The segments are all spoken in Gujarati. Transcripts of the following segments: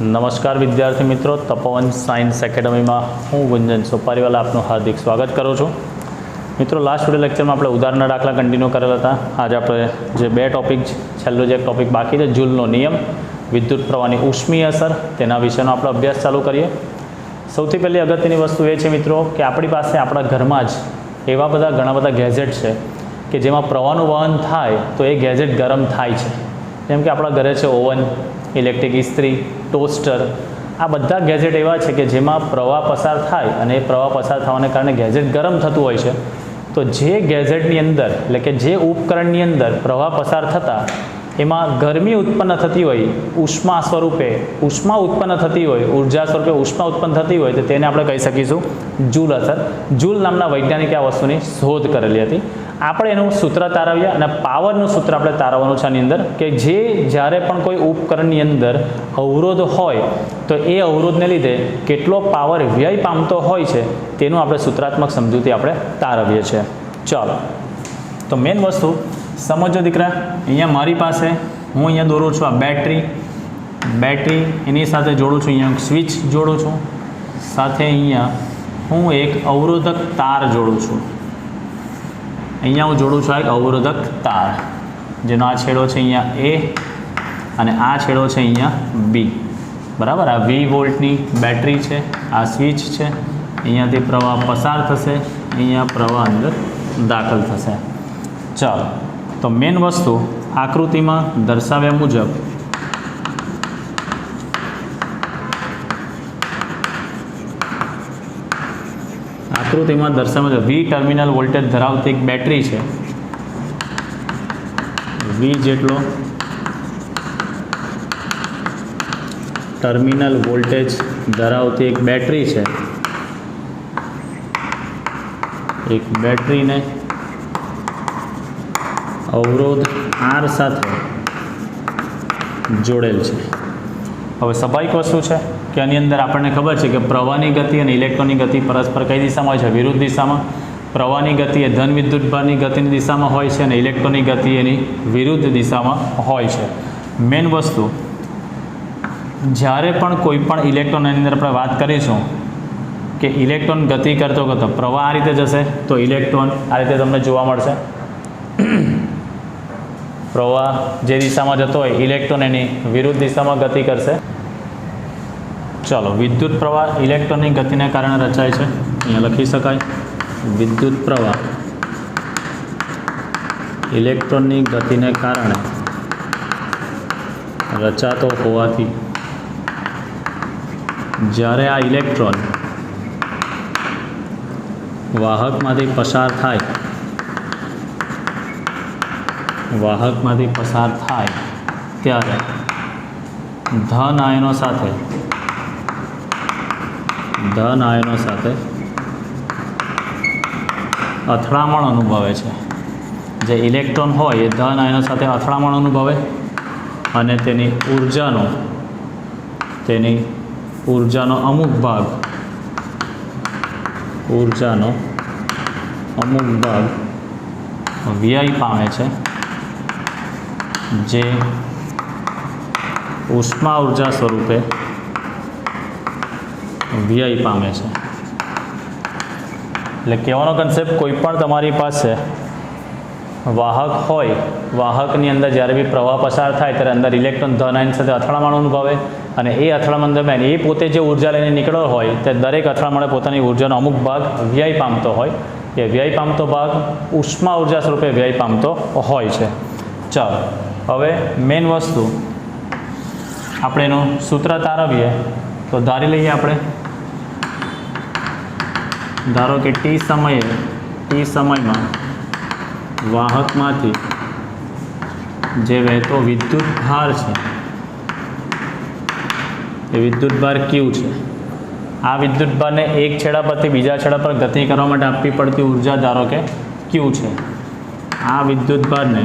नमस्कार विद्यार्थी मित्रों, तपोवन साइंस एकेडमी में हूँ गुंजन सोपारीवाला आपનું हार्दिक स्वागत करूँ छूँ। मित्रों, लास्ट विडियो लेक्चर में આપણે ઉદાહરણના દાખલા કન્ટિન્યુ કરેલા હતા। આજે આપણે જે બે ટોપિક છેલ્લો જે ટોપિક બાકી છે જૂલનો નિયમ, વિદ્યુત પ્રવાહની ઉષ્મીય અસર, તેના વિશેનો આપણે અભ્યાસ ચાલુ કરીએ। સૌથી પહેલી અગત્યની વસ્તુ એ છે મિત્રો કે આપણી પાસે આપણા ઘરમાં જ એવા બધા ઘણા બધા ગેજેટ છે કે જેમાં પ્રવાહનું વહન થાય તો એ ગેજેટ ગરમ થાય છે। જેમ કે આપણા ઘરે છે ઓવન, ઇલેક્ટ્રિક ઇસ્ત્રી, ટોસ્ટર, આ બધા ગેજેટ એવા છે કે જેમાં પ્રવાહ પસાર થાય અને એ પ્રવાહ પસાર થવાને કારણે ગેજેટ ગરમ થતું હોય છે। તો જે ગેજેટની અંદર એટલે કે જે ઉપકરણની અંદર પ્રવાહ પસાર થતાં એમાં ગરમી ઉત્પન્ન થતી હોય, ઉષ્મા સ્વરૂપે ઉષ્મા ઉત્પન્ન થતી હોય, ઉર્જા स्वरूपे ઉષ્મા ઉત્પન્ન થતી હોય તો તેને આપણે કહી શકીશું જૂલ અસર। જૂલ નામના વૈજ્ઞાનિકે આ વસ્તુની શોધ કરેલી હતી। આપણે એનું સૂત્ર તારવીએ અને પાવરનું સૂત્ર આપણે તારવવાનું છે આની અંદર કે જે જ્યારે પણ કોઈ ઉપકરણની અંદર અવરોધ હોય તો એ અવરોધને લીધે કેટલો પાવર વ્યય પામતો હોય છે તેનું આપણે સૂત્રાત્મક સમજૂતી આપણે તારવીએ છીએ। ચાલો, તો મેઇન વસ્તુ समझो दीकरा, अहींया मारी पासे हूँ अहींया दोरूँ छूँ आ बैटरी एनी साथे जोड़ूँ छूँ, अहींया स्विच जोड़ूँ छूँ, साथे अहींया हूँ एक अवरोधक तार जोड़ूँ छूँ। अहींया हूँ जोड़ूँ छूँ एक अवरोधक तार जेनो आ छेड़ो छे अहींया ए अने आ छेड़ो छे अहींया बी। बराबर, आ 20 वोल्टनी बेटरी छे, आ स्विच छे, अहींयाथी प्रवाह पसार थशे, अहींया प्रवाह अंदर दाखल थशे। चलो, तो मेन वस्तु आकृति में दर्शाव्या मुजब आकृति में दर्शाव्या मुजब वी टर्मिनल वोल्टेज धरावती एक बेटरी है, वी जेटलो टर्मिनल वोल्टेज धरावती एक बेटरी है। एक बेटरी ने अवरोध आर साथे जोड़ेल है। हवे स्वाभाविक वस्तु है कि आनी अंदर आपने खबर है कि प्रवाहनी गति और इलेक्ट्रॉननी गति परस्पर कई दिशा में है, विरुद्ध दिशा में। प्रवाहनी गति ए धन विद्युतभारनी गतिनी दिशा में होय छे अने इलेक्ट्रॉननी गति एनी विरुद्ध दिशा में होय छे। मेन वस्तु ज्यारे पण कोईपण इलेक्ट्रॉन एनी अंदर आपणे वात करीशुं कि इलेक्ट्रॉन गति करतो करतो प्रवाह आ रीते जशे तो इलेक्ट्रॉन आ रीते तमने जोवा मळशे। प्रवाह जे दिशा में जतो होय इलेक्ट्रॉन एनी विरुद्ध दिशा में गति करशे। चलो, विद्युत प्रवाह इलेक्ट्रॉननी गतिने कारणे रचाय छे, अहींया लखी शकाय विद्युत प्रवाह इलेक्ट्रॉननी गतिने कारणे रचातो होवाथी ज्यारे आ इलेक्ट्रॉन वाहकमांथी पसार थाय वाहकमांथी पसार थाय त्यारे धन आयनो साथे અથડામણ અનુભવે છે। જે ઇલેક્ટ્રોન હોય એ ધન આયનો સાથે અથડામણ અનુભવે અને તેની ઊર્જાનો અમુક ભાગ વ્યય પામે છે, जे उष्मा ऊर्जा स्वरूपे व्यय पामे छे। એટલે કહેવાનો કન્સેપ્ટ કોઈપણ તમારી પાસે વાહક હોય, વાહકની અંદર જ્યારે બી પ્રવાહ પસાર થાય ત્યારે અંદર ઇલેક્ટ્રોન ધન આયન સાથે અથડામણ અનુભવે અને એ અથડામણ દરમિયાન એ પોતે જે ઉર્જા લઈને નીકળ્યો હોય તે દરેક અથડામણે પોતાની ઉર્જાનો અમુક ભાગ વ્યય પામતો હોય। એ વ્યય પામતો ભાગ ઉષ્મા ઊર્જા સ્વરૂપે વ્યય પામતો હોય છે। ચાલો, હવે મેન વસ્તુ આપણે એનું સૂત્ર તારવીએ તો ધારી લઈએ આપણે, ધારો કે ટી સમયમાં વાહકમાંથી જે વહેતો વિદ્યુત ભાર છે એ વિદ્યુત ભાર ક્યુ છે। આ વિદ્યુત ભારને એક છેડા પરથી બીજા છેડા પર ગતિ કરવા માટે આપવી પડતી ઉર્જા ધારો કે ક્યુ છે। આ વિદ્યુત ભારને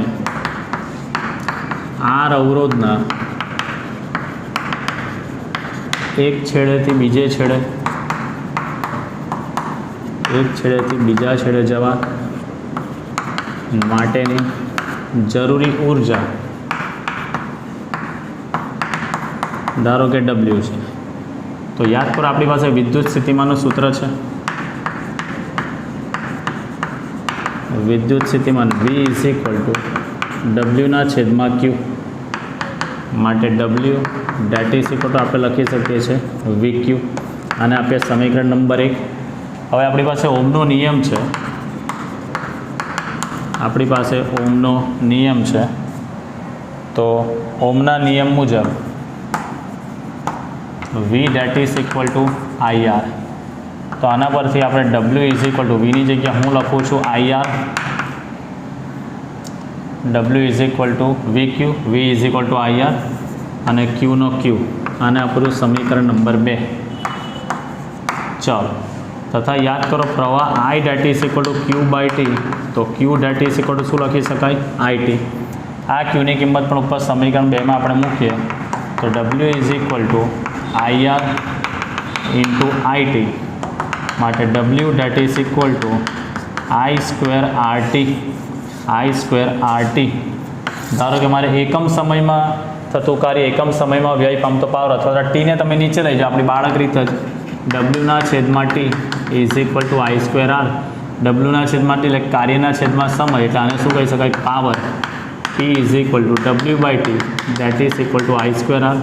आर अवरोधना एक छेड़ेथी बीजे छेड़े बीजा छेड़े जवा माटेनी जरूरी ऊर्जा ધારો કે ડબલ્યુ છે, તો યાદ કરો આપણી પાસે વિદ્યુત સ્થિતિમાનનું સૂત્ર છે, વિદ્યુત સ્થિતિમાન V ઇઝ ઇક્વલ ટુ ડબલ્યુના છેદમાં ક્યુ, માટે W date is equal two આપણે લખી શકીએ છીએ વી ક્યુ, આને આપીએ સમીકરણ નંબર 1. હવે આપણી પાસે ઓમનો નિયમ છે, આપણી પાસે ઓમનો નિયમ છે, તો ઓમના નિયમ મુજબ V that is equal to IR, તો આના પરથી આપણે W ઇઝ ઇક્વલ ટુ વીની જગ્યાએ હું લખું છું IR, W is equal to V Q, V is equal to IR અને ક્યુનો ક્યુ, આને આપણું સમીકરણ નંબર 2. ચાલો, તથા યાદ કરો પ્રવાહ I that is equal to Q by T, તો Q that is equal to શું લખી શકાય IT. આ ક્યુની કિંમત પણ ઉપર સમીકરણ 2માં આપણે મૂકીએ તો W is equal to IR into IT, માટે W date is equal two I²RT. ધારો કે મારે એકમ સમયમાં થતું કાર્ય, એકમ સમયમાં વ્યય પામતો પાવર અથવા ટીને તમે નીચે લઈ જાઓ, આપણી બાળક રીત જ ડબલ્યુના છેદમાં T is equal to I²R, ડબલ્યુના છેદમાં ટી એટલે કાર્યના છેદમાં સમય, એટલે આને શું કહી શકાય power, P is equal to W by T that is equal to I²R,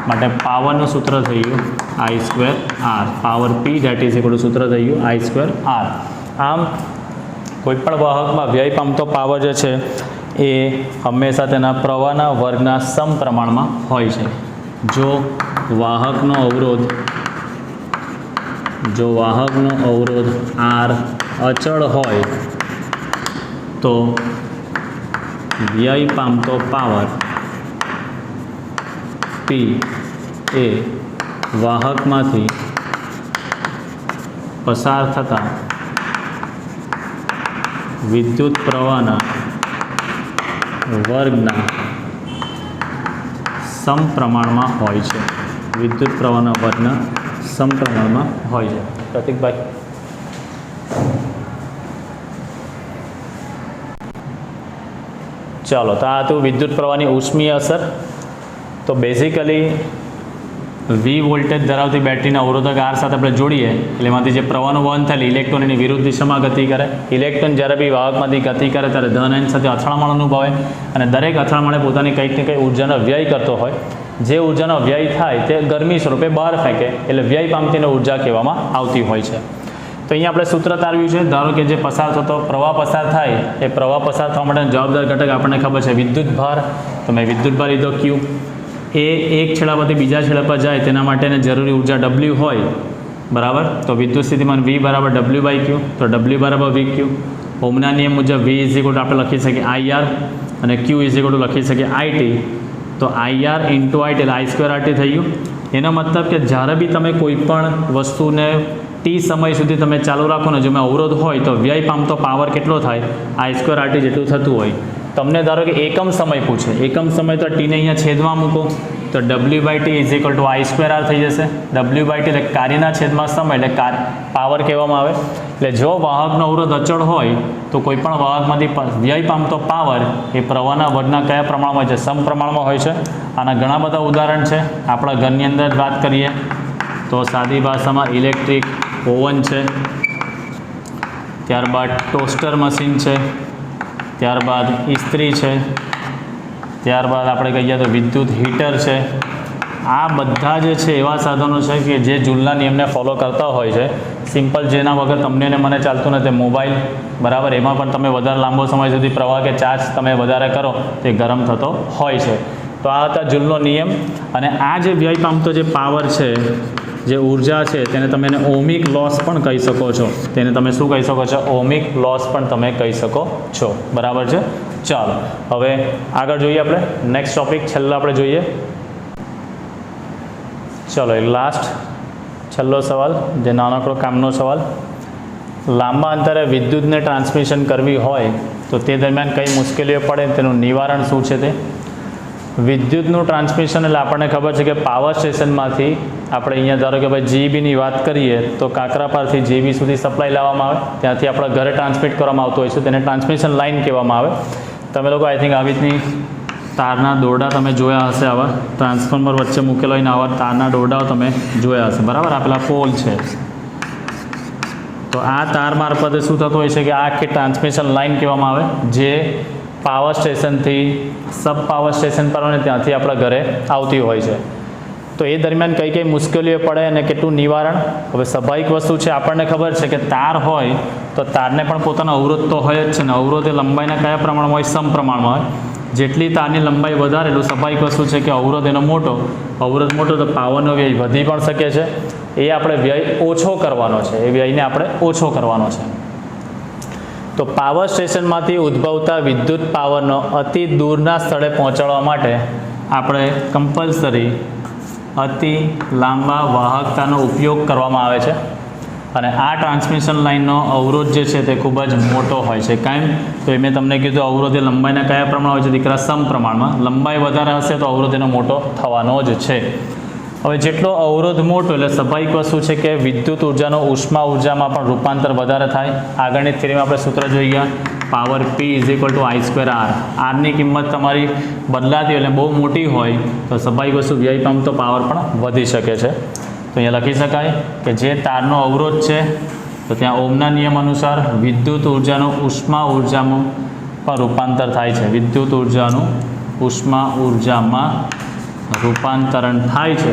માટે પાવરનું સૂત્ર થઈ ગયું I²R, power P that is equal to સૂત્ર થઈ ગયું I²R. આમ કોઈપણ વાહકમાં વ્યય પામતો પાવર જે છે એ હંમેશા તેના પ્રવાહના વર્ગના સમપ્રમાણમાં હોય છે. જો વાહકનો અવરોધ R અચળ હોય તો વ્યય પામતો પાવર P એ વાહકમાંથી પસાર થતા વિદ્યુત પ્રવાહના વર્ગના સમપ્રમાણમાં હોય છે, વિદ્યુત પ્રવાહના વર્ગના સમપ્રમાણમાં હોય છે. પ્રતિકભાઈ, ચાલો, તો આ હતું વિદ્યુત પ્રવાહની ઉષ્મીય અસર. તો બેઝિકલી વી વોલ્ટેજ ધરાવતી બેટરીના અવરોધક R સાથે આપણે જોડીએ એટલે એમાંથી જે પ્રવાહનું વહન થાય ઇલેક્ટ્રોન એની વિરુદ્ધ દિશામાં ગતિ કરે. ઇલેક્ટ્રોન જ્યારે બી વાહકમાંથી ગતિ કરે ત્યારે ધન આયન સાથે અથડામણ અનુભવે અને દરેક અથડામણે પોતાની કંઈક ને કંઈક ઉર્જાનો વ્યય કરતો હોય. જે ઉર્જાનો વ્યય થાય તે ગરમી સ્વરૂપે બહાર ફેંકે એટલે વ્યય પામતીને ઉર્જા કહેવામાં આવતી હોય છે. તો અહીંયા આપણે સૂત્ર તારવ્યું છે. ધારો કે જે પસાર થતો પ્રવાહ પસાર થાય એ પ્રવાહ પસાર થવા માટે જવાબદાર ઘટક આપણને ખબર છે વિદ્યુત ભાર. તો મેં વિદ્યુત ભાર લીધો Q, એ એક છેડા પરથી બીજા છેડા પર જાય તેના માટેને જરૂરી ઉર્જા W હોય, બરાબર. તો વિદ્યુત સ્થિતિમાન V બરાબર W બાય Q, તો W બરાબર V Q. ઓમના નિયમ મુજબ V ઇઝ ઇક્વલ ટુ આપણે લખી શકીએ IR અને Q ઇઝ ઇક્વલ ટુ લખી શકીએ IT. તો IR ઇન્ટુ IT એટલે I²RT થઈ ગયું. એનો મતલબ કે જ્યારે બી તમે કોઈ પણ વસ્તુને T સમય સુધી તમે ચાલુ રાખો ને, જો અવરોધ હોય તો વ્યય પામતો પાવર કેટલો થાય I²RT જેટલું થતું હોય. તમને ધારો કે એકમ સમય પૂછે, એકમ સમય તો ટીને અહીંયા છેદમાં મૂકો તો W by T is equal to I²R થઈ જશે. W બાય ટી એટલે કાર્યના છેદમાં સમય એટલે પાવર કહેવામાં આવે. એટલે જો વાહકનો અવરોધ અચળ હોય તો કોઈપણ વાહકમાંથી વ્યય પામતો પાવર એ પ્રવાહના વર્ગના કયા પ્રમાણમાં હોય છે? સમપ્રમાણમાં હોય છે. આના ઘણા બધા ઉદાહરણ છે. આપણા ઘરની અંદર જ વાત કરીએ તો સાદી ભાષામાં ઇલેક્ટ્રિક ઓવન છે, ત્યારબાદ ટોસ્ટર મશીન છે, ત્યારબાદ ઇસ્ત્રી છે, ત્યારબાદ આપણે કહીએ તો વિદ્યુત હીટર છે. આ બધા જે છે એવા સાધનો છે કે જે જૂલના નિયમને ફોલો કરતા હોય છે. સિમ્પલ જેના વગર તમને ને મને ચાલતું નથી મોબાઈલ, બરાબર. એમાં પણ તમે વધારે લાંબો સમય સુધી પ્રવાહ કે ચાર્જ તમે વધારે કરો તે ગરમ થતો હોય છે. તો આ હતા જૂલનો નિયમ. અને આ જે વ્યય પામતો જે પાવર છે, જે ઉર્જા છે, તેને તમે એને ઓહમિક લોસ પણ કહી શકો છો. તેને તમે શું કહી શકો છો? ઓહમિક લોસ પણ તમે કહી શકો છો, બરાબર છે. ચાલો હવે આગળ જોઈએ આપણે નેક્સ્ટ ટોપિક. છેલ્લો આપણે જોઈએ, ચલો એક લાસ્ટ છેલ્લો સવાલ, જે નાનકડો કામનો સવાલ. લાંબા અંતરે વિદ્યુતને ટ્રાન્સમિશન કરવી હોય તો તે દરમિયાન કઈ મુશ્કેલીઓ પડે, તેનું નિવારણ શું છે? તે વિદ્યુતનું ટ્રાન્સમિશન એટલે આપણને ખબર છે કે પાવર સ્ટેશનમાંથી આપણે અહીંયા ધારો કે ભાઈ જીબીની વાત કરીએ તો કાકરાપારથી જીબી સુધી સપ્લાય લાવવામાં આવે, ત્યાંથી આપણા ઘરે ટ્રાન્સમિટ કરવામાં આવતું હોય છે, તેને ટ્રાન્સમિશન લાઇન કહેવામાં આવે. તમે લોકો આઈ થિંક આવી રીતની તારના દોરડા તમે જોયા હશે, આવા ટ્રાન્સફોર્મર વચ્ચે મૂકેલો હોય ને આવા તારના દોરડાઓ તમે જોયા હશે, બરાબર. આ પેલા પોલ છે. તો આ તાર મારફતે શું થતું હોય છે કે આ આખી ટ્રાન્સમિશન લાઇન કહેવામાં આવે, જે પાવર સ્ટેશનથી સબ પાવર સ્ટેશન પર હોય ને ત્યાંથી આપણા ઘરે આવતી હોય છે. તો એ દરમિયાન કઈ કઈ મુશ્કેલીઓ પડે અને કેટલું નિવારણ. હવે સ્વાભાવિક વસ્તુ છે, આપણને ખબર છે કે તાર હોય તો તારને પણ પોતાનો અવરોધ તો હોય જ છે ને. અવરોધ એ લંબાઈના કયા પ્રમાણમાં હોય? સમપ્રમાણમાં હોય. જેટલી તારની લંબાઈ વધારે એટલું સ્વાભાવિક વસ્તુ છે કે અવરોધ એનો મોટો. અવરોધ મોટો તો પાવરનો વ્યય વધી પણ શકે છે. એ આપણે વ્યય ઓછો કરવાનો છે, એ વ્યયને આપણે ઓછો કરવાનો છે. તો પાવર સ્ટેશનમાંથી ઉદ્ભવતા વિદ્યુત પાવરનો અતિ દૂરના સ્થળે પહોંચાડવા માટે આપણે કમ્પલસરી અતિ લાંબા વાહકતાનો ઉપયોગ કરવામાં આવે છે. અને આ ટ્રાન્સમિશન લાઇનનો અવરોધ જે છે તે ખૂબ જ મોટો હોય છે. કાયમ તો એ મેં તમને કીધું, અવરોધ એ લંબાઈના કયા પ્રમાણ હોય છે દીકરા? સમપ્રમાણમાં. લંબાઈ વધારે હશે તો અવરોધ એનો મોટો થવાનો જ છે. હવે જેટલો અવરોધ મોટો એટલે સ્વાભાવિક વસ્તુ છે કે વિદ્યુત ઉર્જાનો ઉષ્મા ઉર્જામાં પણ રૂપાંતર વધારે થાય. આગળની થિયરીમાં આપણે સૂત્ર જોઈ ગયા, પાવર P = I² R. આરની કિંમત તમારી બદલાતી એટલે બહુ મોટી હોય તો સ્વાભાવિક વસ્તુ વ્યય પામતો પાવર પણ વધી શકે છે. તો અહીંયા લખી શકાય કે જે તારનો અવરોધ છે તો ત્યાં ઓમના નિયમ અનુસાર વિદ્યુત ઉર્જાનું ઉષ્મા ઉર્જામાં પણ રૂપાંતર થાય છે. વિદ્યુત ઉર્જાનું ઉષ્મા ઉર્જામાં રૂપાંતરણ થાય છે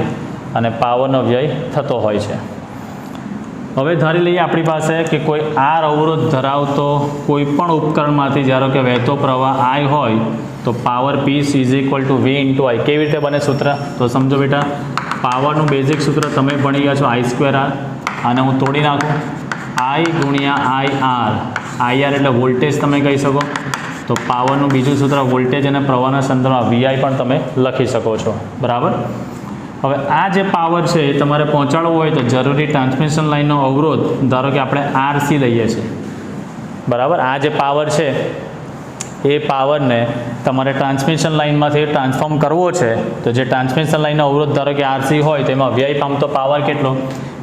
અને પાવરનો વ્યય થતો હોય છે. હવે ધારી લઈએ આપણી પાસે કે કોઈ આર અવરોધ ધરાવતો કોઈ પણ ઉપકરણમાંથી ધારો કે વહેતો પ્રવાહ I હોય તો પાવર P = V × I. કેવી રીતે બને સૂત્ર? તો સમજો બેટા, પાવરનું બેઝિક સૂત્ર તમે ભણી ગયા છો I² R. આને હું તોડી નાખું, I × IR. IR એટલે વોલ્ટેજ તમે કહી શકો. તો પાવરનું બીજું સૂત્ર વોલ્ટેજ અને પ્રવાહના સંદર્ભમાં VI પણ તમે લખી શકો છો, બરાબર. હવે આ જે પાવર છે એ તમારે પહોંચાડવો હોય તો જરૂરી ટ્રાન્સમિશન લાઇનનો અવરોધ ધારો કે આપણે RC લઈએ છીએ, બરાબર. આ જે પાવર છે એ પાવરને તમારે ટ્રાન્સમિશન લાઇનમાંથી ટ્રાન્સફોર્મ કરવો છે તો જે ટ્રાન્સમિશન લાઇનનો અવરોધ ધારો કે RC હોય તેમાં વ્યય પામતો પાવર કેટલો?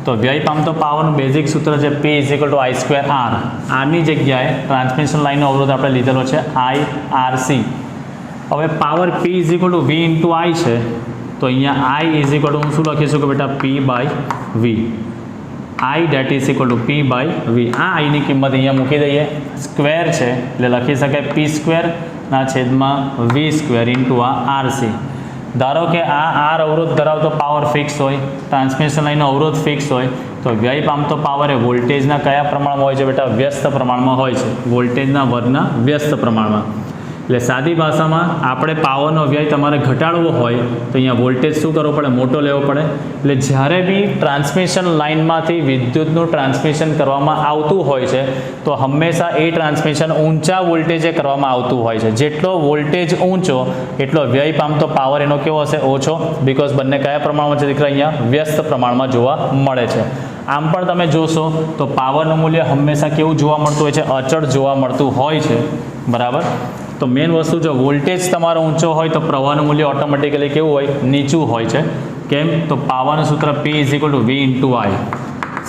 તો વ્યય પામતો પાવરનું બેઝિક સૂત્ર છે P = I² R. આરની જગ્યાએ ટ્રાન્સમિશન લાઇનનો અવરોધ આપણે લીધેલો છે IRC. હવે પાવર P = V × I છે તો અહીંયા I = હું શું લખીશું કે બેટા P/V. I = P/V. આ આઈની કિંમત અહીંયા મૂકી દઈએ. સ્ક્વેર છે એટલે લખી શકાય P² / V² × RC. ધારો કે આ આર અવરોધ ધરાવતો પાવર ફિક્સ હોય, ટ્રાન્સમિશન લાઇનનો અવરોધ ફિક્સ હોય તો વ્યય પામતો પાવર એ વોલ્ટેજના કયા પ્રમાણમાં હોય છે બેટા? વ્યસ્ત પ્રમાણમાં હોય છે. વોલ્ટેજના વર્ગના વ્યસ્ત પ્રમાણમાં. એટલે સાદી ભાષામાં આપણે પાવરનો વ્યય તમારે ઘટાડવો હોય તો અહીંયા વોલ્ટેજ શું કરવો પડે? મોટો લેવો પડે. એટલે જ્યારે બી ટ્રાન્સમિશન લાઇનમાંથી વિદ્યુતનું ટ્રાન્સમિશન કરવામાં આવતું હોય છે તો હંમેશા એ ટ્રાન્સમિશન ઊંચા વોલ્ટેજે કરવામાં આવતું હોય છે. જેટલો વોલ્ટેજ ઊંચો એટલો વ્યય પામતો પાવર એનો કેવો હશે? ઓછો. બિકોઝ બંને કયા પ્રમાણમાં છે દીકરા? અહીંયા વ્યસ્ત પ્રમાણમાં જોવા મળે છે. આમ પણ તમે જોશો તો પાવરનું મૂલ્ય હંમેશા કેવું જોવા મળતું હોય છે? અચળ જોવા મળતું હોય છે, બરાબર. તો મેઇન વસ્તુ, જો વોલ્ટેજ તમારો ઊંચો હોય તો પ્રવાહનું મૂલ્ય ઓટોમેટિકલી કેવું હોય? નીચું હોય છે. કેમ? તો પાવરનું સૂત્ર P = V × I.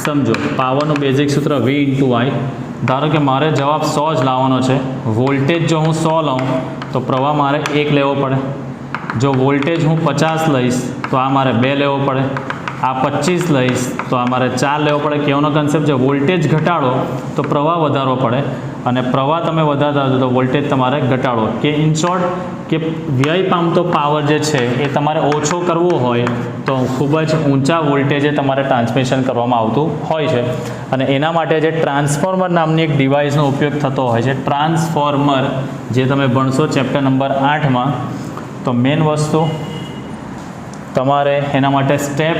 સમજો, પાવરનું બેઝિક સૂત્ર V × I. ધારો કે મારે જવાબ 100 જ લાવવાનો છે. વોલ્ટેજ જો હું 100 લઉં તો પ્રવાહ મારે 1 લેવો પડે. જો વોલ્ટેજ હું 50 લઈશ તો આ મારે 2 લેવો પડે. આ 25 લઈશ તો આ મારે 4 લેવો પડે. કેવાનો કન્સેપ્ટ છે? વોલ્ટેજ ઘટાડો તો પ્રવાહ વધારવો પડે અને પ્રવાહ તમે વધારતા હો તો વોલ્ટેજ તમારે ઘટાડો. કે ઇન શોર્ટ કે વ્યય પામતો પાવર જે છે એ તમારે ઓછો કરવો હોય તો ખૂબ જ ઊંચા વોલ્ટેજે તમારે ટ્રાન્સમિશન કરવામાં આવતું હોય છે. અને એના માટે જે ટ્રાન્સફોર્મર નામની એક ડિવાઇસનો ઉપયોગ થતો હોય છે. ટ્રાન્સફોર્મર જે તમે ભણશો ચેપ્ટર નંબર 8માં. તો મેઇન વસ્તુ તમારે એના માટે સ્ટેપ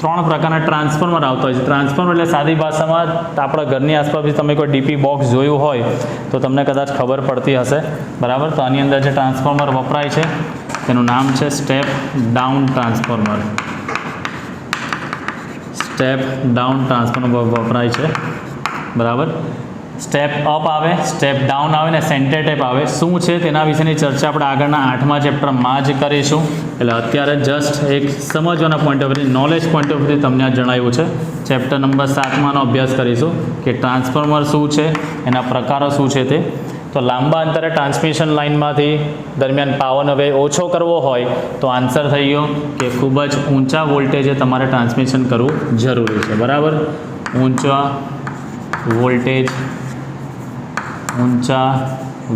3 પ્રકારના ટ્રાન્સફોર્મર આવતા હોય છે. ટ્રાન્સફોર્મર એટલે સાદી ભાષામાં આપણા ઘરની આસપાસ તમે કોઈ ડીપી બોક્સ જોયું હોય તો તમને કદાચ ખબર પડતી હશે, બરાબર. તો આની અંદર જે ટ્રાન્સફોર્મર વપરાય છે તેનું નામ છે step down transformer. Step down transformer વપરાય છે, બરાબર. સ્ટેપ અપ આવે, સ્ટેપ ડાઉન આવે ને સેન્ટર ટેપ આવે. શું છે તેના વિશેની ચર્ચા આપણે આગળના 8મા ચેપ્ટરમાં જ કરીશું. એટલે અત્યારે જસ્ટ એક સમજવાના point of view, knowledge point of view તમને આ જણાવ્યું છે. ચેપ્ટર નંબર 7માનો અભ્યાસ કરીશું કે ટ્રાન્સફોર્મર શું છે, એના પ્રકારો શું છે તે. તો લાંબા અંતરે ટ્રાન્સમિશન લાઇનમાંથી દરમિયાન પાવરનો વ્યય ઓછો કરવો હોય તો આન્સર થઈ ગયો કે ખૂબ જ ઊંચા વોલ્ટેજે તમારે ટ્રાન્સમિશન કરવું જરૂરી છે, બરાબર. ઊંચા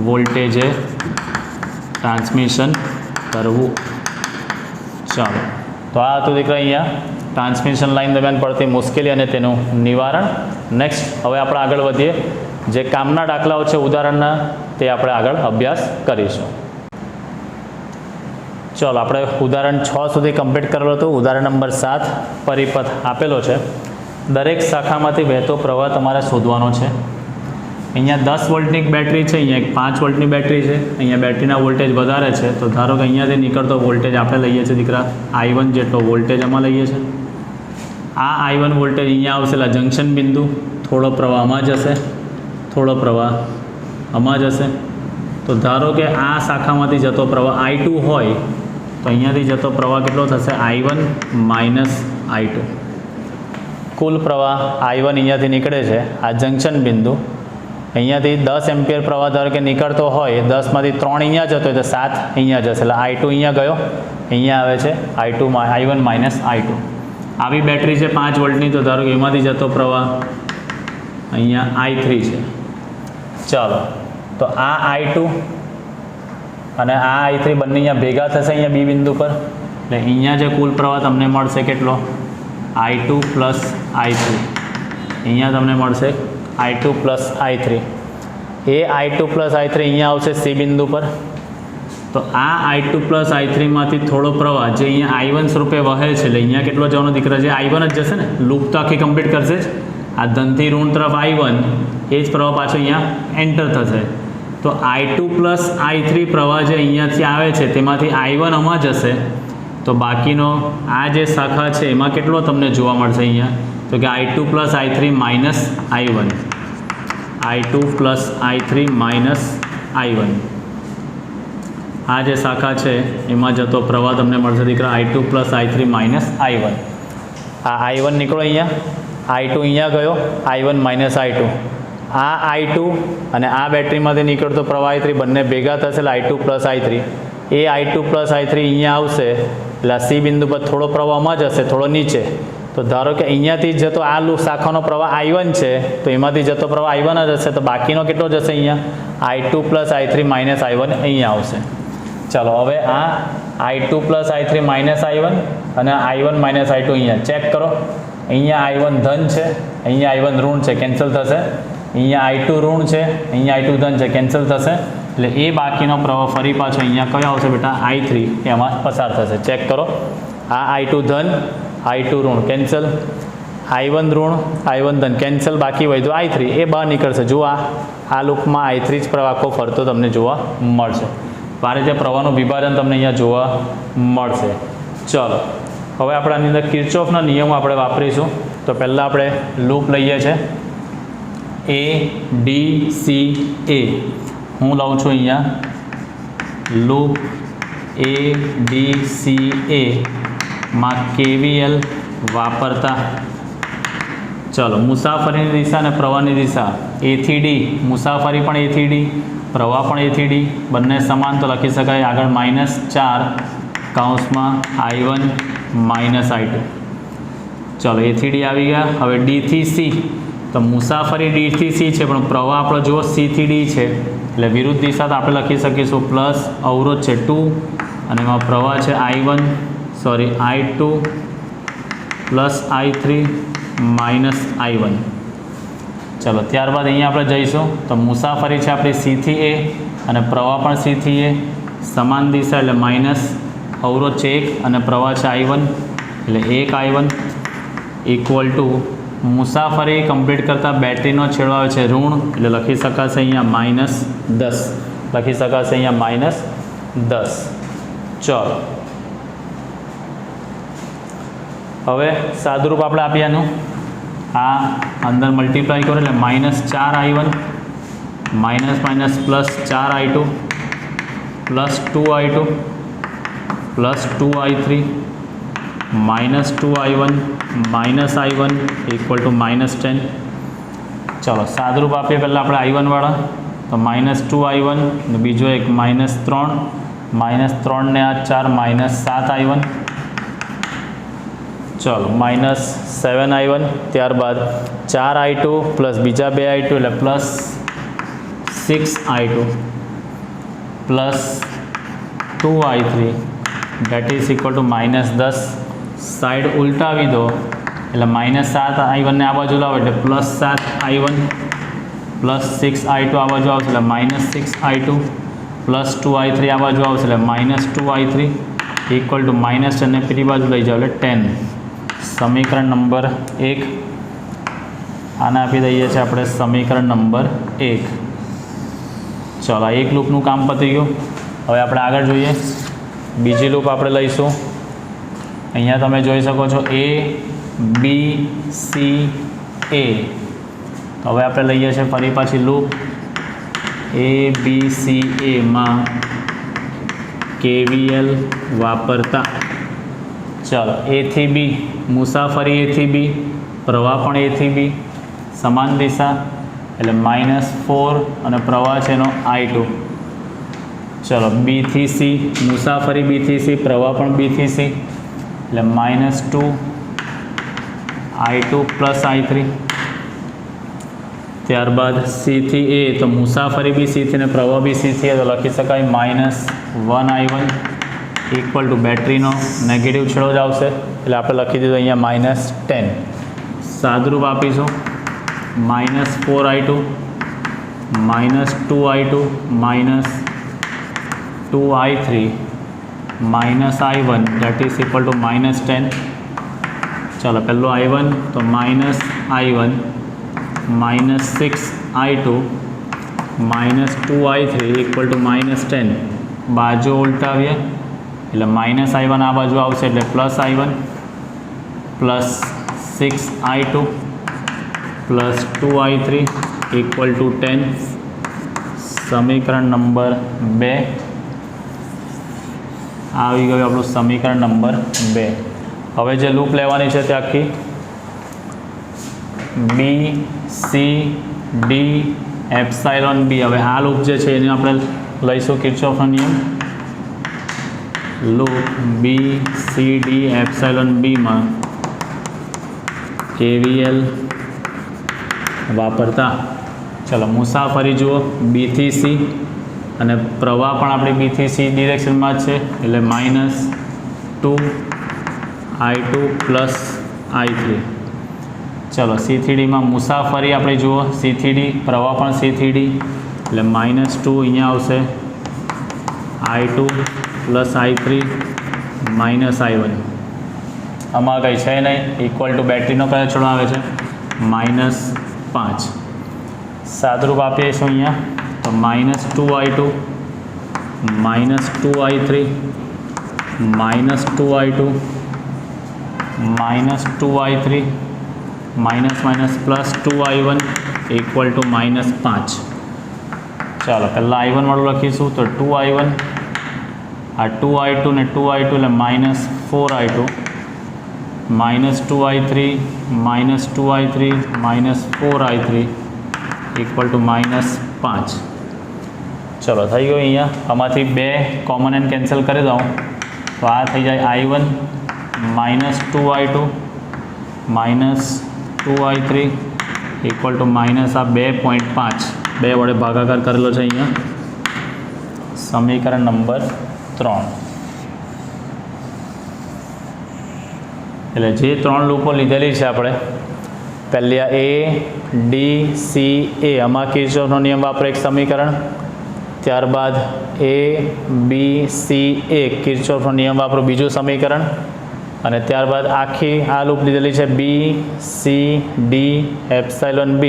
વોલ્ટેજે ટ્રાન્સમિશન કરવું. ચાલો, તો આ હતું દીકરા અહીંયા ટ્રાન્સમિશન લાઇન દરમિયાન પડતી મુશ્કેલી અને તેનું નિવારણ. નેક્સ્ટ હવે આપણે આગળ વધીએ. જે કામના દાખલાઓ છે ઉદાહરણના તે આપણે આગળ અભ્યાસ કરીશું. ચાલો, આપણે ઉદાહરણ 6 સુધી કમ્પ્લીટ કરેલું હતું. ઉદાહરણ નંબર 7 પરિપથ આપેલો છે. દરેક શાખામાંથી વહેતો પ્રવાહ તમારે શોધવાનો છે. અહીંયા 10 વોલ્ટની એક બેટરી છે, અહીંયા એક 5 વોલ્ટની બેટરી છે. અહીંયા બેટરીના વોલ્ટેજ વધારે છે, તો ધારો કે અહીંયાથી નીકળતો વોલ્ટેજ આપણે લઈએ છીએ દીકરા I1 જેટલો વોલ્ટેજ આમાં લઈએ છીએ. આ I1 વોલ્ટેજ અહીંયા આવશે, એટલે જંકશન બિંદુ થોડો પ્રવાહ આમાં જશે, થોડો પ્રવાહ આમાં જશે. તો ધારો કે આ શાખામાંથી જતો પ્રવાહ I2 હોય તો અહીંયાથી જતો પ્રવાહ કેટલો થશે? I1 minus I2. કુલ પ્રવાહ I1 અહીંયાથી નીકળે છે, આ જંકશન બિંદુ અહીંયાથી 10 એમ્પિયર પ્રવાહ ધારો કે નીકળતો હોય, 10માંથી 3 અહીંયા જતો હોય તો 7 અહીંયા જશે, એટલે I2 અહીંયા ગયો, અહીંયા આવે છે I1 માઇનસ I2. આવી બેટરી છે 5 વોલ્ટની, તો ધારો કે એમાંથી જતો પ્રવાહ અહીંયા I3 છે. ચાલો, તો આ I2 અને આ I3 બંને અહીંયા ભેગા થશે અહીંયા બી બિંદુ પર, એટલે અહીંયા જે કુલ પ્રવાહ તમને મળશે કેટલો? I2 plus I3. અહીંયા તમને મળશે I2 પ્લસ I3. એ I2 પ્લસ I3 અહીંયા આવશે સી બિંદુ પર. તો આ I2 પ્લસ I3માંથી થોડો પ્રવાહ જે અહીંયા I1 સ્વરૂપે વહે છે, એટલે અહીંયા કેટલો જવાનો દીકરા છે? I1 જ જશે ને, લૂપ તો આખી કમ્પ્લીટ કરશે જ. આ ધનથી ઋણ તરફ I1, એ જ પ્રવાહ પાછો અહીંયા એન્ટર થશે. તો I2 પ્લસ I3 પ્રવાહ જે અહીંયાથી આવે છે તેમાંથી I1 આમાં જશે, તો બાકીનો આ જે શાખા છે એમાં કેટલો તમને જોવા મળશે અહીંયા? તો કે I2 plus I3 minus I1. I2 plus I3 minus I1. આ જે શાખા છે એમાં જતો પ્રવાહ તમને મળશે દીકરા I2 plus I3 minus I1. આ I1 નીકળો અહીંયા, I2 અહીંયા ગયો, I1 માઇનસ I2. આ I2 અને આ બેટરીમાંથી નીકળતો પ્રવાહ I3 બંને ભેગા થશે, એટલે I2 પ્લસ I3. એ I2 પ્લસ I3 અહીંયા આવશે, એટલે સી બિંદુ પર થોડો પ્રવાહમાં જશે, થોડો નીચે. તો ધારો કે અહીંયાથી જતો આ શાખાનો પ્રવાહ I1 છે, તો એમાંથી જતો પ્રવાહ I1 જ હશે, તો બાકીનો કેટલો જશે અહીંયા? I2 plus I3 minus I1 અહીંયા આવશે. ચાલો, હવે આ I2 plus I3 minus I1 અને I1 માઇનસ I2 અહીંયા ચેક કરો. અહીંયા I1 ધન છે, અહીંયા I1 ઋણ છે, કેન્સલ થશે. અહીંયા I2 ઋણ છે, અહીંયા I2 ધન છે, કેન્સલ થશે. એટલે એ બાકીનો પ્રવાહ ફરી પાછો અહીંયા કયો આવશે બેટા? I3 એમાં પસાર થશે. ચેક કરો, આ I2 ધન, I2 ઋણ, કેન્સલ. I1 ઋણ, I1 ધન, કેન્સલ. બાકી વધ્યું I3, એ બહાર નીકળશે. જુઓ, આ લૂપમાં I3 જ પ્રવાહ આખો ફરતો તમને જોવા મળશે. આ રીતે પ્રવાહનું વિભાજન તમને અહીંયા જોવા મળશે. ચલો, હવે આપણે આની અંદર કિર્ચોફના નિયમો આપણે વાપરીશું. તો પહેલાં આપણે લૂપ લઈએ છીએ ADCA. હું લઉં છું અહીંયા લૂપ ADCA માં KVL વાપરતા. ચલો, મુસાફરીની દિશા અને પ્રવાહની દિશા A થી D, મુસાફરી પણ A થી D, પ્રવાહ પણ A થી D, બંને સમાન, તો લખી શકાય આગળ -4 કૌંસમાં I1 માઇનસ I2. ચલો, A થી D આવી ગયા. હવે D થી C, તો મુસાફરી D થી C છે, પણ પ્રવાહ આપણો જુઓ C થી D છે, એટલે વિરુદ્ધ દિશા તો આપણે લખી શકીશું પ્લસ અવરોધ છે 2, અને એમાં પ્રવાહ છે I2 plus I3 minus I1. ચલો, ત્યારબાદ અહીંયા આપણે જઈશું. તો મુસાફરી છે આપણી C થી A અને પ્રવાહ પણ C થી A, સમાન દિશા, એટલે માઇનસ અવરોધ છે 1 અને પ્રવાહ છે I1, એટલે 1 I1 ઇક્વલ ટુ મુસાફરી કમ્પ્લીટ કરતાં બેટરીનો છેડો આવે છે ઋણ, એટલે લખી શકાશે અહીંયા -10. લખી શકાશે અહીંયા -10. ચલો, હવે સાદુરૂપ આપણે આપીએ આનું. આ અંદર મલ્ટીપ્લાય કરો એટલે -4 I1 minus minus plus 4 I2 plus 2 I2 plus 2 I3 minus 2 I1 minus I1 equal to -10. ચલો, સાદુરૂપ આપીએ પહેલાં આપણે I1 વાળા. तो -2i1 ने बीजो एक -3 ने आ 4 -7i1 चलो -7i1 ત્યારબાદ 4i2 प्लस बीजा 2i2 એટલે +6i2 plus 2i3 that is equal to -10 side उल्टावी दो એટલે -7i1 ने आ बाजू लाવો એટલે +7i1 प्लस 6i2 आ बाजू आवशे એટલે -6i2 प्लस 2i3 आ बाजू आवशे એટલે -2i3 इक्वल टू -10 ने पेली बाजू लई जाओ એટલે 10 समीकरण नंबर 1 आने आपी दईए छे आपणे समीकरण नंबर 1 चलो एक लूपનું કામ પતી ગયું હવે આપણે આગળ જોઈએ બીજી લૂપ આપણે લઈશું અહીંયા તમે જોઈ શકો છો A B C A તો હવે આપણે લઈએ છીએ ફરી પાછી loop A B C A માં KVL વાપરતા चलो A थी B मुसाफरी A थी B प्रवाह पण A थी B समान दिशा એટલે -4 અને પ્રવાહ છે એનો I2 चलो B थी C मुसाफरी B थी C प्रवाह पण B थी C એટલે -2 I2 प्लस I3 ત્યારબાદ C थी A तो मुसाफरी भी C थी ने प्रवाह भी C थी तो लखी शकाय -1I1 इक्वल टू बेटरीनो नेगेटिव छेड़ो ज आवशे એટલે આપણે લખી દીધું અહીંયા -10 સાદરૂપ આપીશું -4i2 -2i2 -2i3 -i1 date is equal to -10 चलो पहलो i1 तो -i1 -6i2 -2i3 equal to -10 बाजू उल्टावीए એટલે -i1 आ बाजू आवशे એટલે +i1 plus 6i2 plus 2i3 equal to 10 समीकरण नंबर 2 આવી ગયું આપણું સમીકરણ નંબર 2 હવે જે લૂપ લેવાની છે તે આખી B C D epsilon B હવે આ લૂપ જે છે એને આપણે લઈશું કિર્ચોફનો નિયમ loop B C D epsilon B માં KVL વાપરતા ચલો મુસાફરી જુઓ B થી C અને પ્રવાહ પણ આપણે B થી C ડિરેક્શનમાં જ છે એટલે -2i2 પ્લસ I3 ચલો C થી D માં મુસાફરી આપણે જુઓ C થી D પ્રવાહ પણ C થી D એટલે -2 અહીંયા આવશે I2 પ્લસ I3 -i1 આમાં કંઈ છે નહીં ઇક્વલ ટુ બેટરીનો કયો છેડો આવે છે -5 સાદરૂપ આપીશું અહીંયા तो -2i2 -2i3 -2i2 -2i3 +2i1 equal to -5 चलो पहला i1 वालू लखीशू तो 2i1 आ 2i2 ने 2i2 એટલે -4i2 -2i3 -2i3 -4i3 equal to -5 चलो थी गयो अँ आमांथी 2 कॉमन एंड कैंसल कर दूँ तो आ थी जाए i1 -2i2 -2i3 equal to -2.5 2 वडे भागाकार करेलो है अँ समीकरण नंबर 3 એટલે જે 3 લૂપો લીધેલી છે આપણે पहले A D C A आमा किर्चोफનો नियम वापरे एक समीकरण त्यारबाद A B C A किर्चोफનો नियम वापरो बीजू समीकरण અને ત્યારબાદ આખી આ લૂપ લીધેલી છે B C D epsilon B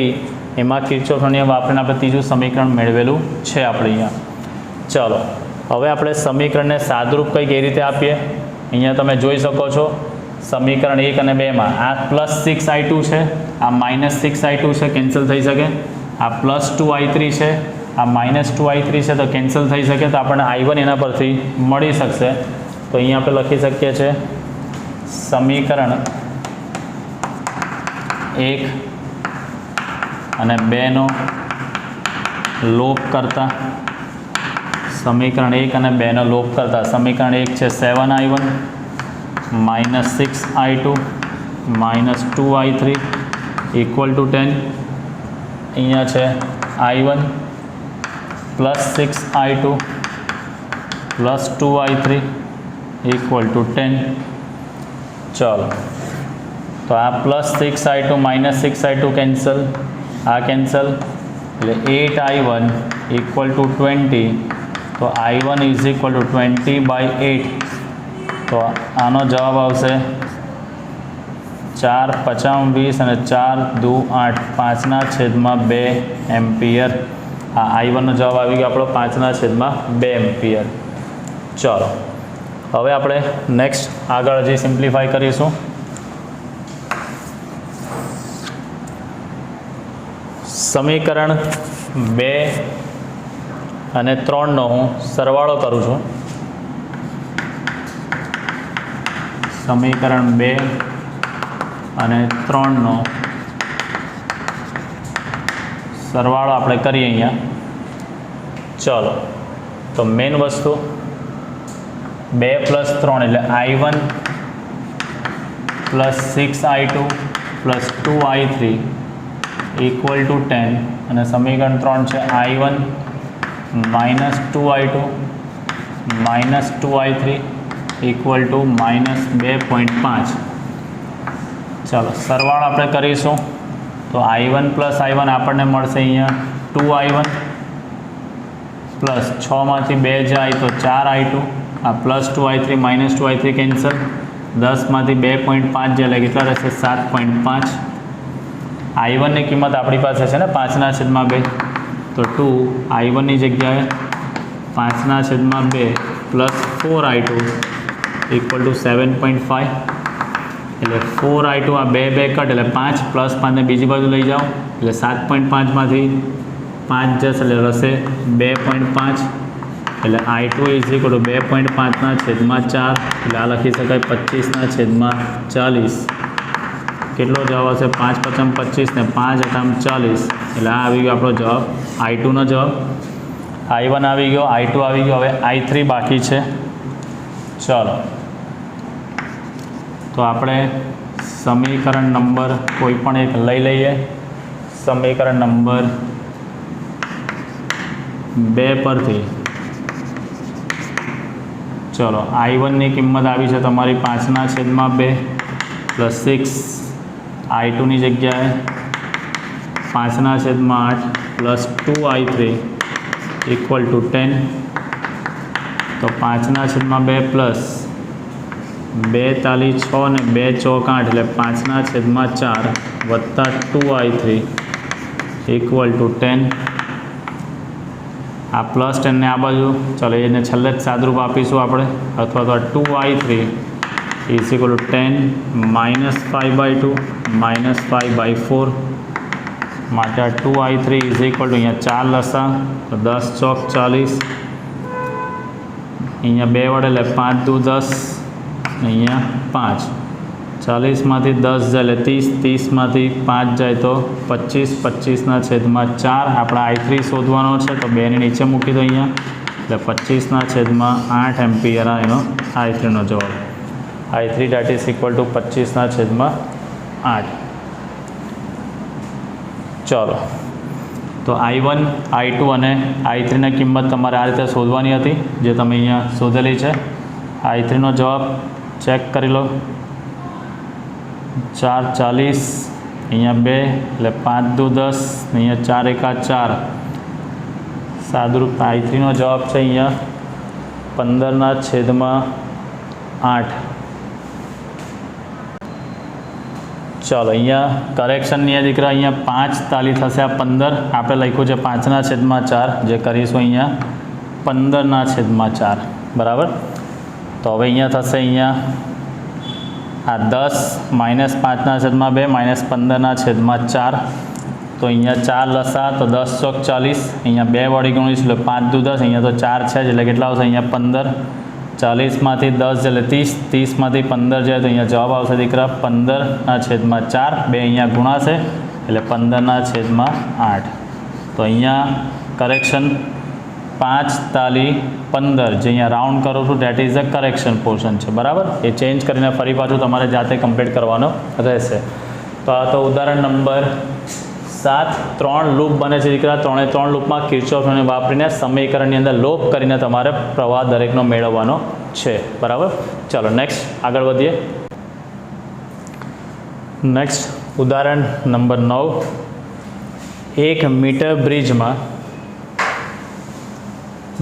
એમાં કિર્ચોફનો નિયમ વાપરીને આપણે ત્રીજું સમીકરણ મેળવેલું છે આપણે અહીંયા ચલો હવે આપણે સમીકરણને સાદરૂપ કંઈક એ રીતે આપીએ અહીંયા તમે જોઈ શકો છો समीकरण 1 અને 2 में आ +6i2 है आ -6i2 है कैंसल थी सके आ +2i3 है आ -2i3 है तो कैंसल थी सके तो अपने i1 एना परथी मळी शकशे तो अहीं आपणे लखी सकीए छे समीकरण 1 અને 2 નો લોપ કરતા સમીકરણ 1 અને 2નો લોપ કરતા સમીકરણ 1 છે 7i1 -6i2 -2i3 = 10. અહીંયા છે i1 +6i2 +2i3 = 10. ચલો, તો આ +6i2 -6i2 કેન્સલ, આ કેન્સલ, એટલે 8i1 = 20. તો i1 = 20/8. તો આનો જવાબ આવશે 4 × 5 = 20 અને 4 × 2 = 8, 5/2 એમ્પિયર. આ i1નો જવાબ આવી ગયો આપણો 5/2 એમ્પિયર. ચલો, હવે આપણે નેક્સ્ટ આગળ હજી સિમ્પ્લિફાઈ કરીશું. સમીકરણ 2 અને 3નો હું સરવાળો કરું છું. સમીકરણ 2 અને 3નો સરવાળો આપણે કરીએ અહીંયા. ચલો, તો મેઇન વસ્તુ 2 + 3 એટલે i1 +6i2 +2i3 = 10. અને સમીકરણ 3 છે i1 -2i2 -2i3 = -2.5. ચાલો, સરવાળો આપણે કરીશું. તો i1 + i1 આપણને મળશે અહીંયા 2i1 પ્લસ 6માંથી 2 જાય તો 4i2, આ +2i3 -2i3 કેન્સલ, 10માંથી 2.5 જાય એટલે કેટલા રહેશે 7.5. i1ની કિંમત આપણી પાસે છે ને 5/2, તો 2i1ની જગ્યાએ 5/2 + 4i2 = 7.5. એટલે 4i2 આ 2 કટ એટલે 5 + 5ને બીજી બાજુ લઈ જાઓ એટલે 7.5માંથી 5 જશે એટલે રહેશે 2.5. એટલે i2 = 2.5/4. એટલે આ લખી શકાય 25/40. કેટલો જવાબ આવશે 5 × 5 = 25 ને 5 × 8 = 40. એટલે આ આવી ગયો આપણો જવાબ i2નો જવાબ. i1 આવી ગયો, i2 આવી ગયો, હવે i3 બાકી છે. ચલો, તો આપણે સમીકરણ નંબર કોઈ પણ એક લઈ લઈએ. સમીકરણ નંબર 2 પરથી ચલો, i1ની કિંમત આવી છે તમારી 5/2 + 6, i2ની જગ્યાએ 5/8 + 2i3 = 10. તો 5/2 પ્લસ 2 તાલી 6 ને 2 ચોક 8 એટલે 5/4 વત્તા 2i3 = 10. આ +10 ને આ બાજુ, ચાલો એને છેલ્લે જ સાદરૂપ આપીશું આપણે, અથવા તો 2i3 = 10 -5/2 -5/4 માટે આ 2i3 = અહીંયા 4 લસા તો 10 ચોક 40, અહીંયા 2 વડે એટલે 5 × 2 = 10, અહીંયા 5, 40માંથી 10 જાય એટલે 30, 30માંથી 5 જાય તો 25, 25/4. આપણે i3 શોધવાનો છે તો 2ની નીચે મૂકી દો અહીંયા, એટલે 25/8 એમ્પિયર એનો i3નો જવાબ. i3 = 25/8. ચલો, તો i1, i2 અને i3ની કિંમત તમારે આ રીતે શોધવાની હતી, જે તમે અહીંયા શોધેલી છે. i3નો જવાબ ચેક કરી લો. 4 × 40, અહીંયા 2 એટલે 5 × 2 = 10, અહીંયા 4 × 1 = 4. સાદુરૂપ i3નો જવાબ છે અહીંયા 15/8. ચાલો, અહીંયા કરેક્શનની દીકરા અહીંયા 5 તાલી થશે, આ 15 આપણે લખ્યું છે 5/4, જે કરીશું અહીંયા 15/4. બરાબર. તો હવે અહીંયા થશે અહીંયા આ 10 -5/2 -15/4. તો અહીંયા 4 લસા તો 10 ચોક 40, અહીંયા 2 વડે ગુણીશું એટલે 5 × 2 = 10, અહીંયા તો 4 છે એટલે કેટલા આવશે અહીંયા 15. 40માંથી 10 એટલે 30, 30માંથી 15 જાય તો અહીંયા જવાબ આવશે દીકરા 15/4. 2 અહીંયા ગુણાશે એટલે 15/8. તો અહીંયા કરેક્શન 5 તાલી 15 જે અહીંયા રાઉન્ડ કરું છું that is a correction portion છે, બરાબર. એ ચેન્જ કરીને ફરી પાછું તમારે જાતે કમ્પ્લીટ કરવાનો રહેશે. તો આ તો ઉદાહરણ નંબર 7. 3 લૂપ બને છે દીકરા. 3 લૂપમાં કિર્ચોફને વાપરીને સમીકરણની અંદર લોપ કરીને તમારે પ્રવાહ દરેકનો મેળવવાનો છે, બરાબર. ચાલો નેક્સ્ટ આગળ વધીએ. નેક્સ્ટ ઉદાહરણ નંબર 9. 1 મીટર બ્રિજમાં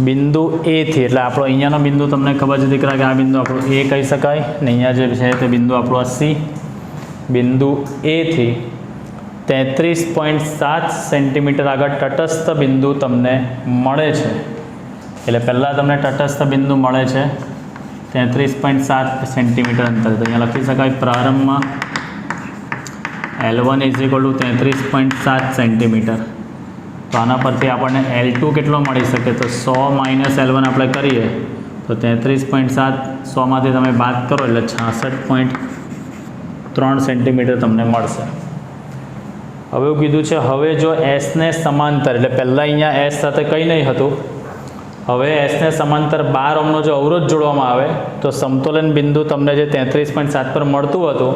બિંદુ એ થી, એટલે આપણો અહીંયાનો બિંદુ તમને ખબર છે દીકરા કે આ બિંદુ આપણું એ કહી શકાય ને અહીંયા જે છે તે બિંદુ આપણું આ સી. બિંદુ એ થી 33.7 સેન્ટીમીટર આગળ તટસ્થ બિંદુ તમને મળે છે. એટલે પહેલાં તમને તટસ્થ બિંદુ મળે છે 33.7 સેન્ટીમીટર અંતર. તો અહીંયા લખી શકાય પ્રારંભમાં L1 is equal two 33.7 centimetre. તો આના પરથી આપણને L2 કેટલો મળી શકે? તો 100 માઇનસ L1 આપણે કરીએ તો 33.7 100માંથી તમે બાદ કરો એટલે 66.3 સેન્ટીમીટર તમને મળશે. હવે એવું કીધું છે, હવે જો એસને સમાંતર, એટલે પહેલાં અહીંયા એસ સાથે કંઈ નહીં હતું, હવે એસને સમાંતર 12 ઓહ્મનો જો અવરોધ જોડવામાં આવે તો સમતોલન બિંદુ તમને જે 33.7 પર મળતું હતું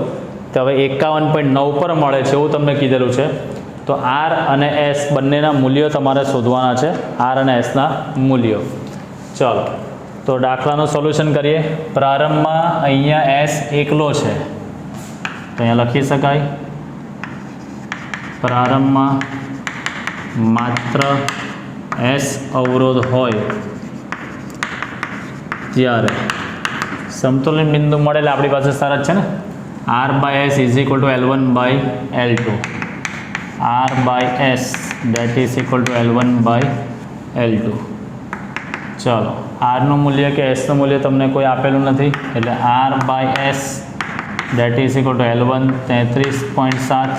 તે હવે 51.9 પર મળે છે એવું તમને કીધેલું છે. તો આર અને એસ બંનેના મૂલ્યો તમારે શોધવાના છે, આર અને એસના મૂલ્યો. ચાલો તો દાખલાનું સોલ્યુશન કરીએ. પ્રારંભમાં અહીંયા એસ એકલો છે તો અહીંયા લખી શકાય પ્રારંભમાં માત્ર એસ અવરોધ હોય ત્યારે સમતુલન બિંદુ મળે એટલે આપણી પાસે શરત છે ને, R by S is equal to L1 by L2. R by S that is equal to L1 by L2. ચાલો આરનું મૂલ્ય કે એસનું મૂલ્ય તમને કોઈ આપેલું નથી એટલે R by S that is equal to L1 33.7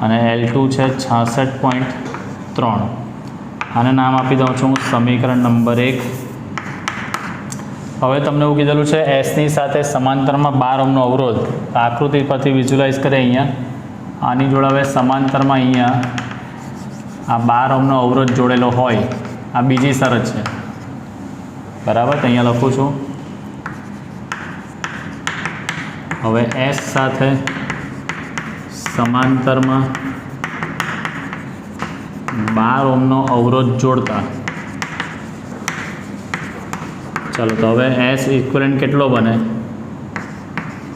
અને L2 છે 66.3. આને નામ આપી દઉં છું હું સમીકરણ નંબર 1. હવે તમને એવું કીધેલું છે એસની સાથે સમાંતરમાં 12 ઓહ્મનો અવરોધ. આકૃતિ પરથી વિઝ્યુલાઇઝ કરીએ. અહીંયા આની જોડે હવે સમાંતરમાં અહીંયા આ 12 ઓહ્મનો અવરોધ જોડેલો હોય, આ બીજી શરત છે, બરાબર. તો અહીંયા લખું છું હવે એસ સાથે સમાંતરમાં 12 ઓહ્મનો અવરોધ જોડતા. ચાલો તો હવે એસ ઇક્વિવેલન્ટ કેટલો બને?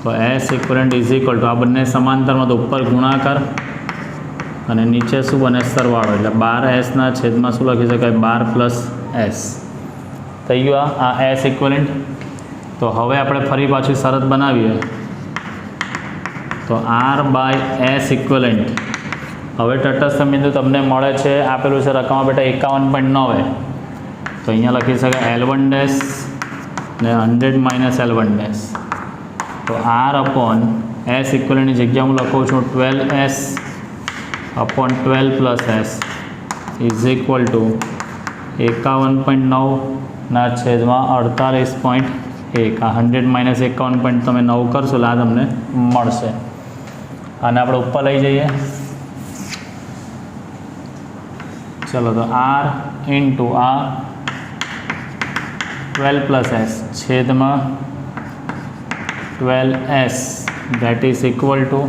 તો S equivalent is equal two આ બંને સમાંતરમાં તો ઉપર ગુણાકાર અને નીચે શું બને? સરવાળો. એટલે 12 છેદમાં શું લખી શકાય? 12 + S થઈ ગયું આ એસ ઇક્વિવેલન્ટ. તો હવે આપણે ફરી પાછી શરત બનાવીએ તો R બાય એસ ઇક્વિવેલન્ટ. હવે તટસ્થ બિંદુ તમને મળે છે, આપેલું છે રકમમાં બેટા 51.9. તો અહીંયા લખી શકાય L1 ડેશ ને 100 માઇનસ L1 ડેશ. તો R અપોન એસ ઇક્વિવેલન્ટની જગ્યા હું લખું છું 12S upon 12 + S is equal two 51.9 છેદમાં 48.1. આ 100 માઇનસ 51 તમે 9 કરશો એટલે આ તમને મળશે. આને આપણે ઉપર લઈ જઈએ. ચલો તો R ઇન્ટુ આ 12 + S છેદમાં 12S that is equal to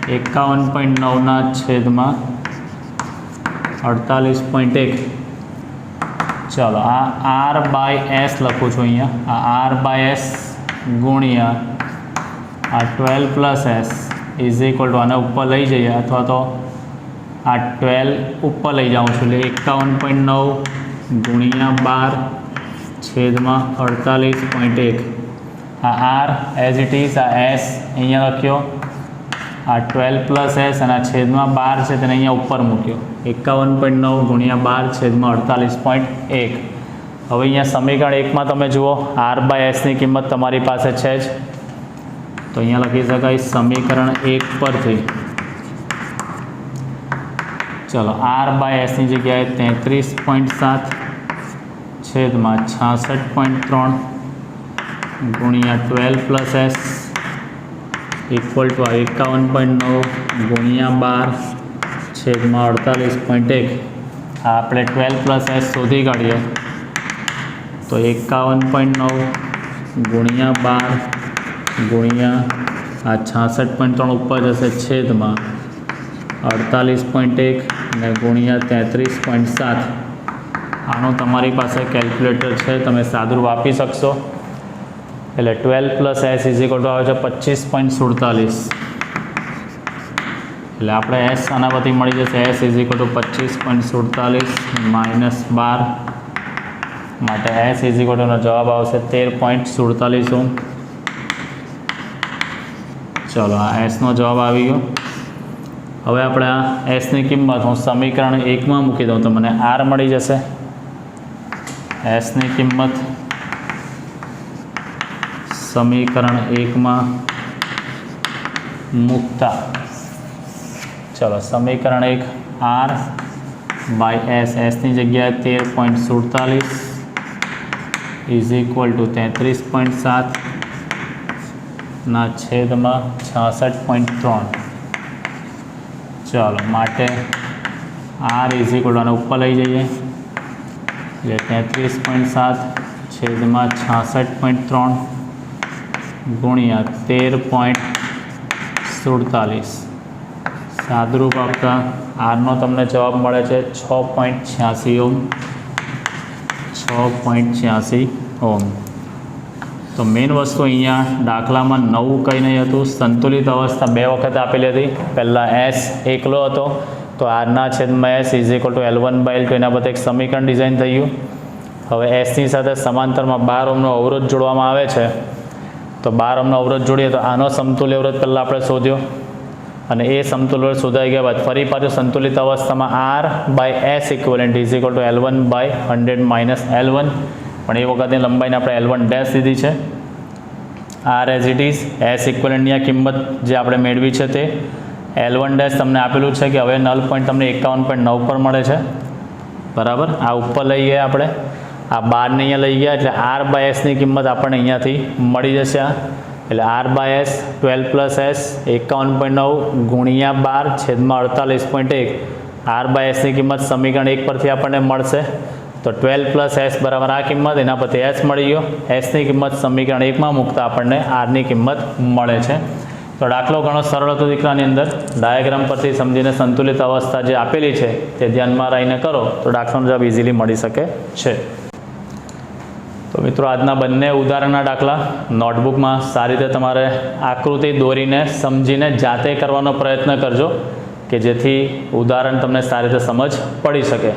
51.9 છેદમાં 48.1. ચાલો આ R બાય એસ લખું છું અહીંયા. આ R બાય એસ ગુણ્યા આ 12 + S ઇઝ ઇક્વલ ટુ આને ઉપર લઈ જઈએ અથવા તો આ 12 ઉપર લઈ જાઉં છું એટલે 51.9 ગુણ્યા 12 છેદમાં 48.1. આ R એઝ ઇટ ઇઝ, આ એસ અહીંયા લખ્યો, આ 12 + S અને આ છેદમાં 12 છે તેને અહીંયા ઉપર મૂક્યો. 51.9 ગુણ્યા 12 છેદમાં 48.1. હવે અહીંયા સમીકરણ 1માં તમે જુઓ R બાય એસની કિંમત તમારી પાસે છે જ, તો અહીંયા લખી શકાય સમીકરણ 1 પરથી ચલો R બાય એસની જગ્યાએ 33.7 છેદમાં 66.3 ગુણ્યા 12 + S ઇક્વલ ટુ 51.9 ગુણ્યા 12 છેદમાં 48.1. આપણે 12 + s શોધી કાઢીએ તો 51.9 ગુણ્યા 12 ગુણ્યા આ 66.3 ઉપર જશે છેદમાં 48.1 અને ગુણ્યા 33.7. આનો તમારી પાસે કેલ્ક્યુલેટર છે, તમે સાદુરૂપ આપી શકશો. એટલે 12 + s આવે છે 25.47. એટલે આપણે s આના પરથી મળી જશે s 25.47 - 12 માટે s નો જવાબ આવશે 13.47 ઓહ્મ. ચલો આ sનો જવાબ આવી ગયો. હવે આપણે આ sની કિંમત હું સમીકરણ 1માં મૂકી દઉં તો મને r મળી જશે. sની કિંમત સમીકરણ 1માં મૂકતા ચલો સમીકરણ 1 r બાય s ની જગ્યાએ 13.47 = 33.7 ના છેદમાં 66.3. ચાલો માટે r આને ઉપર લઈ જઈએ એટલે 33.7 છેદમાં 66.3 ગુણ્યા 13.47. સાદુરૂપ આપતા આરનો તમને જવાબ મળે છે 6.86 ઓહ્મ. 6.86 ઓહ્મ. તો મેઇન વસ્તુ અહીંયા દાખલામાં નવું કંઈ નહીં હતું. સંતુલિત અવસ્થા 2 વખત આપેલી હતી. પહેલાં s એકલો હતો તો આરના છેદમાં s = L1/L2 એના પરથી એક સમીકરણ ડિઝાઇન થઈ ગયું. હવે sની સાથે સમાંતરમાં 12 ઓહ્મનો અવરોધ જોડવામાં આવે છે તો 12 ઓહ્મનો અવરોધ જોડીએ તો આનો સમતુલ્ય અવરોધ પહેલાં આપણે શોધ્યો અને એ સમતુલ્ય અવરોધ શોધાઈ ગયા બાદ ફરી પાછું સંતુલિત અવસ્થામાં r/s = L1/100 - L1 પણ એ વખતની લંબાઈને આપણે L1 ડેશ લીધી છે. r as it is s ઇક્વલન્ટની આ કિંમત જે આપણે મેળવી છે તે L1 ડેશ તમને આપેલું છે કે હવે નલ પોઈન્ટ તમને 51.9 પર મળે છે. બરાબર. આ ઉપર લઈ ગયા આપણે, આ 12ને અહીંયા લઈ ગયા એટલે r/s ની કિંમત આપણને અહીંયાથી મળી જશે. એટલે r/s 12 + s 51.9 ગુણ્યા 12 છેદમાં 48.1 r/s ની કિંમત સમીકરણ 1 પરથી આપણને મળશે. તો 12 + s બરાબર આ કિંમત, એના પરથી s મળી ગયો. sની કિંમત સમીકરણ 1માં મૂકતા આપણને rની કિંમત મળે છે. તો દાખલો ઘણો સરળ હતો દીકરાની અંદર. ડાયાગ્રામ પરથી સમજીને સંતુલિત અવસ્થા જે આપેલી છે તે ધ્યાનમાં રહીને કરો તો દાખલાનો જવાબ ઇઝીલી મળી શકે છે. તો મિત્રો આજના બંને ઉદાહરણના દાખલા નોટબુકમાં સારી રીતે તમારે આકૃતિ દોરીને સમજીને જાતે કરવાનો પ્રયત્ન કરજો કે જેથી ઉદાહરણ તમને સારી રીતે સમજ પડી શકે.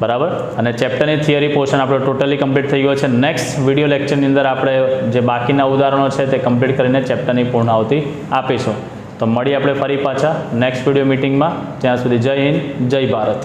બરાબર. અને ચેપ્ટરની થિયરી પોર્શન આપણો ટોટલી કમ્પ્લીટ થઈ ગયો છે. નેક્સ્ટ વિડીયો લેક્ચરની અંદર આપણે જે બાકીના ઉદાહરણો છે તે કમ્પ્લીટ કરીને ચેપ્ટરની પૂર્ણાહુતિ આપીશું. તો મળીએ આપણે ફરી પાછા નેક્સ્ટ વિડીયો મિટિંગમાં. ત્યાં સુધી જય હિન્દ, જય ભારત.